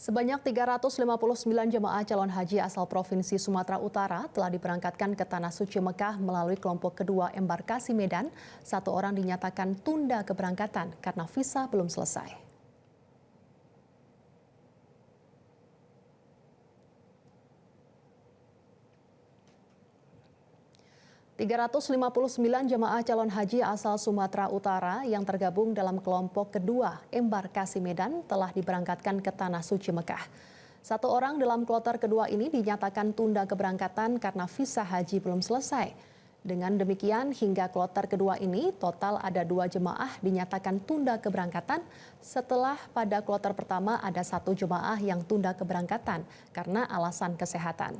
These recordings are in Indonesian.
Sebanyak 359 jemaah calon haji asal Provinsi Sumatera Utara telah diberangkatkan ke Tanah Suci Mekah melalui kelompok kedua embarkasi Medan. Satu orang dinyatakan tunda keberangkatan karena visa belum selesai. 359 jemaah calon haji asal Sumatera Utara yang tergabung dalam kelompok kedua embarkasi Medan telah diberangkatkan ke Tanah Suci Mekah. Satu orang dalam kloter kedua ini dinyatakan tunda keberangkatan karena visa haji belum selesai. Dengan demikian, hingga kloter kedua ini total ada 2 jemaah dinyatakan tunda keberangkatan setelah pada kloter pertama ada 1 jemaah yang tunda keberangkatan karena alasan kesehatan.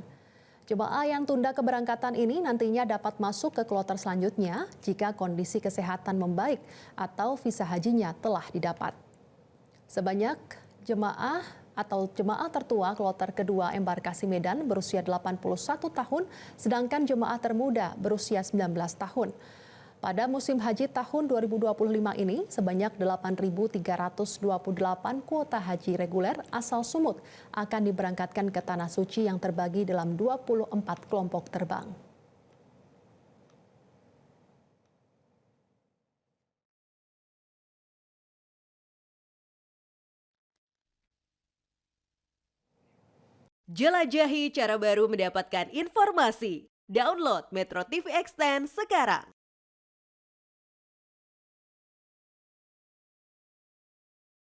Jemaah yang tunda keberangkatan ini nantinya dapat masuk ke kloter selanjutnya jika kondisi kesehatan membaik atau visa hajinya telah didapat. Sebanyak jemaah tertua kloter kedua embarkasi Medan berusia 81 tahun, sedangkan jemaah termuda berusia 19 tahun. Pada musim haji tahun 2025 ini, sebanyak 8.328 kuota haji reguler asal Sumut akan diberangkatkan ke Tanah Suci yang terbagi dalam 24 kelompok terbang. Jelajahi cara baru mendapatkan informasi. Download Metro TV Extend sekarang.